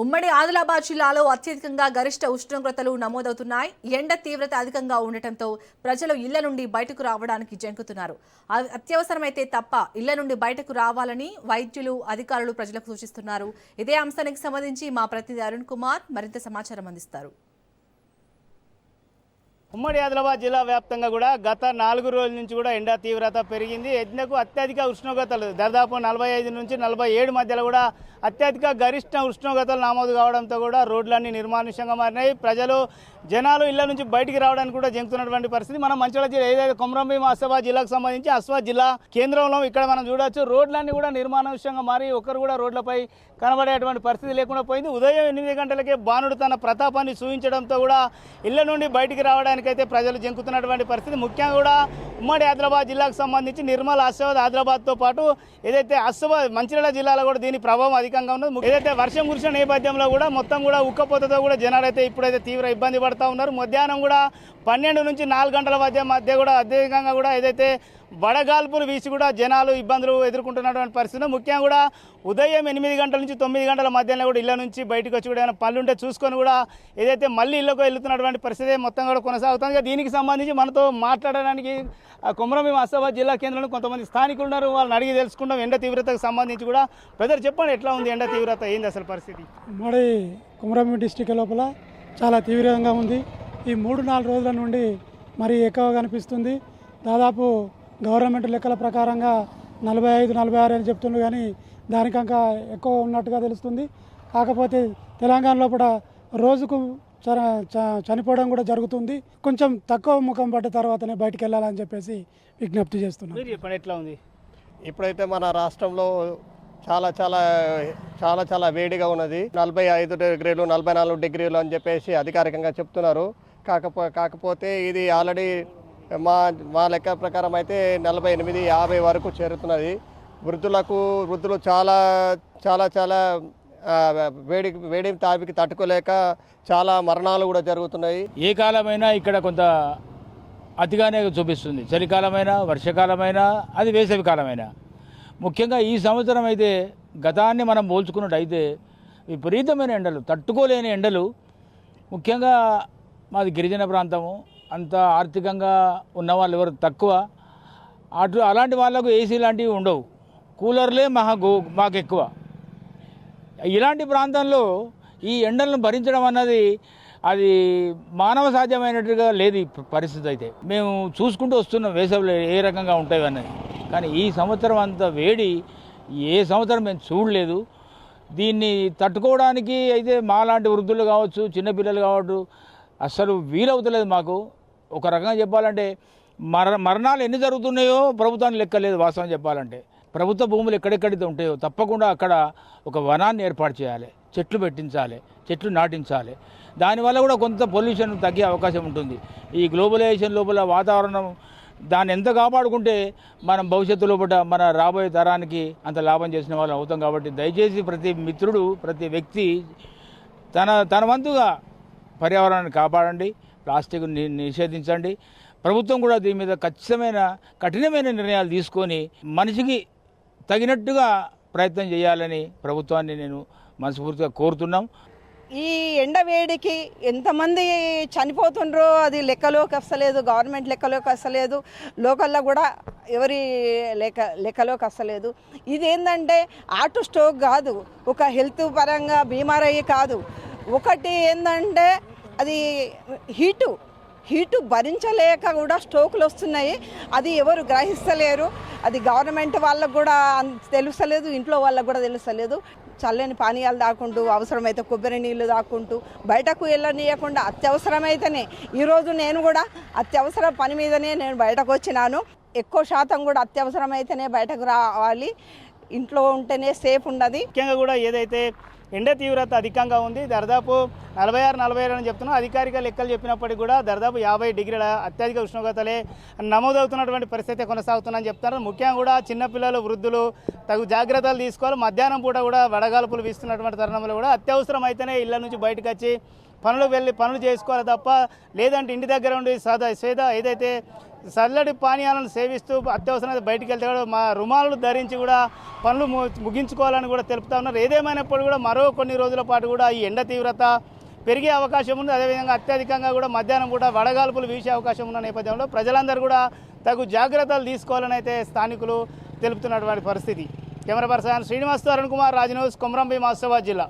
ఉమ్మడి ఆదిలాబాద్ జిల్లాలో అత్యధికంగా గరిష్ట ఉష్ణోగ్రతలు నమోదవుతున్నాయి. ఎండ తీవ్రత అధికంగా ఉండటంతో ప్రజలు ఇళ్ల నుండి బయటకు రావడానికి జంకుతున్నారు. అత్యవసరమైతే తప్ప ఇళ్ల నుండి బయటకు రావాలని వైద్యులు, అధికారులు ప్రజలకు సూచిస్తున్నారు. ఇదే అంశానికి సంబంధించి మా ప్రతినిధి అరుణ్ కుమార్ మరింత సమాచారం అందిస్తారు. ఉమ్మడి ఆదిలాబాద్ జిల్లా వ్యాప్తంగా కూడా గత 4 రోజుల నుంచి కూడా ఎండ తీవ్రత పెరిగింది. ఎండకు అత్యధిక ఉష్ణోగ్రతలు దాదాపు 45 నుంచి 47 మధ్యలో కూడా అత్యధిక గరిష్ట ఉష్ణోగ్రతలు నమోదు కావడంతో కూడా రోడ్లన్నీ నిర్మానుష్యంగా మారినాయి. జనాలు ఇళ్ల నుంచి బయటికి రావడానికి కూడా జంకుతున్నటువంటి పరిస్థితి. మనం మంచిర్యాల జిల్లా ఏదైతే కొమరంభీం ఆసిఫాబాద్ జిల్లాకు సంబంధించి ఆసిఫాబాద్ జిల్లా కేంద్రంలో ఇక్కడ మనం చూడొచ్చు. రోడ్లన్నీ కూడా నిర్మానుష్యంగా మారి ఒకరు కూడా రోడ్లపై కనబడేటువంటి పరిస్థితి లేకుండా పోయింది. ఉదయం 8 గంటలకే బాణుడు తన ప్రతాపాన్ని చూపించడంతో కూడా ఇళ్ల నుండి బయటికి రావడానికైతే ప్రజలు జంకుతున్నటువంటి పరిస్థితి. ముఖ్యంగా కూడా ఉమ్మడి ఆదిలాబాద్ జిల్లాకు సంబంధించి నిర్మల్, ఆసిఫాబాద్, ఆదిలాబాద్తో పాటు ఏదైతే ఆసిఫాబాద్ మంచిర్యాల జిల్లాలో కూడా దీని ప్రభావం అధికంగా ఉన్నది. ఏదైతే వర్షం కురిసిన నేపథ్యంలో కూడా మొత్తం కూడా ఉక్కపోతతో కూడా జనాలు అయితే ఇప్పుడైతే తీవ్ర ఇబ్బంది పడుతూ ఉన్నారు. మధ్యాహ్నం కూడా 12 నుంచి 4 గంటల మధ్య కూడా అత్యధికంగా కూడా ఏదైతే వడగాల్పులు వీసి కూడా జనాలు ఇబ్బందులు ఎదుర్కొంటున్నటువంటి పరిస్థితి. ముఖ్యంగా కూడా ఉదయం 8 గంటల నుంచి 9 గంటల మధ్యలో కూడా ఇళ్ల నుంచి బయటకు వచ్చి కూడా ఏమైనా పనులు ఉంటే చూసుకొని కూడా ఏదైతే మళ్ళీ ఇళ్లకు వెళ్తున్నటువంటి పరిస్థితి మొత్తం కూడా కొనసాగుతుంది. దీనికి సంబంధించి మనతో మాట్లాడడానికి కొమరంభీం ఆసిఫాబాద్ జిల్లా కేంద్రంలో కొంతమంది స్థానికులు ఉన్నారు. వాళ్ళని అడిగి తెలుసుకుంటాం ఎండ తీవ్రతకు సంబంధించి కూడా. బ్రదర్ చెప్పండి, ఎట్లా ఉంది ఎండ తీవ్రత, ఏంది అసలు పరిస్థితి? ఉమ్మడి కొమరంభీం డిస్టిక్ లోపల చాలా తీవ్రంగా ఉంది. ఈ 3-4 రోజుల నుండి మరీ ఎక్కువగా కనిపిస్తుంది. దాదాపు గవర్నమెంట్ లెక్కల ప్రకారంగా 45-46 అని చెప్తుండ్రు, కానీ దానికంకా ఎక్కువ ఉన్నట్టుగా తెలుస్తుంది. కాకపోతే తెలంగాణ లోపల రోజుకు చనిపోవడం కూడా జరుగుతుంది. కొంచెం తక్కువ ముఖం పడ్డ తర్వాతనే బయటికి వెళ్ళాలని చెప్పేసి విజ్ఞప్తి చేస్తున్నాం. మీరు చెప్పండి, ఎట్లా ఉంది? ఇప్పుడైతే మన రాష్ట్రంలో చాలా చాలా చాలా చాలా వేడిగా ఉన్నది. 45 డిగ్రీలు 44 డిగ్రీలు అని చెప్పేసి అధికారికంగా చెప్తున్నారు. కాకపోతే ఇది ఆల్రెడీ మా లెక్క ప్రకారం అయితే 48-50 వరకు చేరుతున్నది. వృద్ధులు చాలా చాలా చాలా వేడి తాపికి తట్టుకోలేక చాలా మరణాలు కూడా జరుగుతున్నాయి. ఏ కాలమైనా ఇక్కడ కొంత అతిగానే చూపిస్తుంది. చలికాలమైనా, వర్షాకాలమైనా, అది వేసవి కాలమైనా. ముఖ్యంగా ఈ సంవత్సరం అయితే గతాన్ని మనం పోల్చుకున్నట్టయితే విపరీతమైన ఎండలు, తట్టుకోలేని ఎండలు. ముఖ్యంగా మాది గిరిజన ప్రాంతము, అంత ఆర్థికంగా ఉన్నవాళ్ళు ఎవరు తక్కువ. అలాంటి వాళ్ళకు ఏసీ లాంటివి ఉండవు, కూలర్లే మాకు ఎక్కువ. ఇలాంటి ప్రాంతంలో ఈ ఎండలను భరించడం అన్నది అది మానవ సాధ్యమైనట్టుగా లేదు ఈ పరిస్థితి. అయితే మేము చూసుకుంటూ వస్తున్నాం వేసవిలో ఏ రకంగా ఉంటాయి అన్నది. కానీ ఈ సంవత్సరం అంత వేడి ఏ సంవత్సరం మేము చూడలేదు. దీన్ని తట్టుకోవడానికి అయితే మాలాంటి వృద్ధులు కావచ్చు, చిన్నపిల్లలు కావచ్చు, అస్సలు వీలవుతలేదు మాకు. ఒక రకంగా చెప్పాలంటే మరణాలు ఎన్ని జరుగుతున్నాయో ప్రభుత్వానికి లెక్కలేదు. వాస్తవం చెప్పాలంటే ప్రభుత్వ భూములు ఎక్కడెక్కడైతే ఉంటాయో తప్పకుండా అక్కడ ఒక వనాన్ని ఏర్పాటు చేయాలి, చెట్లు పెట్టించాలి, చెట్లు నాటించాలి. దానివల్ల కూడా కొంత పొల్యూషన్ తగ్గే అవకాశం ఉంటుంది. ఈ గ్లోబలైజేషన్ లోపల వాతావరణం దాన్ని ఎంత కాపాడుకుంటే మనం భవిష్యత్తు లోపల మన రాబోయే తరానికి అంత లాభం చేసిన వాళ్ళం అవుతాం. కాబట్టి దయచేసి ప్రతి మిత్రుడు, ప్రతి వ్యక్తి తన వంతుగా పర్యావరణాన్ని కాపాడండి, ప్లాస్టిక్ నిషేధించండి. ప్రభుత్వం కూడా దీని మీద కఠినమైన నిర్ణయాలు తీసుకొని మనిషికి తగినట్టుగా ప్రయత్నం చేయాలని ప్రభుత్వాన్ని నేను మనస్ఫూర్తిగా కోరుతున్నాం. ఈ ఎండ వేడికి ఎంతమంది చనిపోతుండ్రో అది లెక్కలోకి వస్తలేదు, గవర్నమెంట్ లెక్కలోకి వస్తలేదు, లోకల్లో కూడా ఎవరి లెక్కలోకి వస్తలేదు. ఇదేంటంటే ఆటో స్ట్రోక్ కాదు, ఒక హెల్త్ పరంగా బీమారయ్యి కాదు. ఒకటి ఏంటంటే అది హీటు భరించలేక కూడా స్ట్రోకులు వస్తున్నాయి. అది ఎవరు గ్రహిస్తలేరు. అది గవర్నమెంట్ వాళ్ళకు కూడా తెలుస్తలేదు, ఇంట్లో వాళ్ళకు కూడా తెలుస్తలేదు. చల్లని పానీయాలు తాకుంటూ, అవసరమైతే కొబ్బరి నీళ్ళు తాకుంటూ, బయటకు వెళ్ళనీయకుండా అత్యవసరమైతేనే. ఈరోజు నేను కూడా అత్యవసర పని మీదనే నేను బయటకు వచ్చినాను. ఎక్కువ శాతం కూడా అత్యవసరమైతేనే బయటకు రావాలి, ఇంట్లో ఉంటేనే సేఫ్ ఉండదు. ముఖ్యంగా కూడా ఏదైతే ఎండ తీవ్రత అధికంగా ఉంది, దాదాపు 46-47 అని చెప్తున్నాం. అధికారిక లెక్కలు చెప్పినప్పటికీ కూడా దాదాపు 50 డిగ్రీల అత్యధిక ఉష్ణోగ్రతలే నమోదవుతున్నటువంటి పరిస్థితి కొనసాగుతుందని చెప్తున్నారు. ముఖ్యంగా కూడా చిన్నపిల్లలు, వృద్ధులు తగు జాగ్రత్తలు తీసుకోవాలి. మధ్యాహ్నం పూట కూడా వడగాల్పులు వీస్తున్నటువంటి తరుణంలో కూడా అత్యవసరం అయితేనే ఇళ్ల నుంచి బయటకు వచ్చి పనులు చేసుకోవాలి తప్ప, లేదంటే ఇంటి దగ్గర ఉండి ఏదైతే చల్లటి పానీయాలను సేవిస్తూ అత్యవసరమైన బయటికి వెళ్తే కూడా మా రుమాలు ధరించి కూడా పనులు ముగించుకోవాలని కూడా తెలుపుతా ఉన్నారు. ఏదేమైనప్పుడు కూడా మరో కొన్ని రోజుల పాటు కూడా ఈ ఎండ తీవ్రత పెరిగే అవకాశం ఉంది. అదేవిధంగా అత్యధికంగా కూడా మధ్యాహ్నం కూడా వడగాల్పులు వీసే అవకాశం ఉన్న నేపథ్యంలో ప్రజలందరూ కూడా తగు జాగ్రత్తలు తీసుకోవాలని అయితే స్థానికులు తెలుపుతున్నటువంటి పరిస్థితి. కెమెరా పర్సన్ శ్రీనివాస్తో అరుణ్ కుమార్, రాజ్ న్యూస్, కొమరంభీం, ఆసిఫాబాద్ జిల్లా.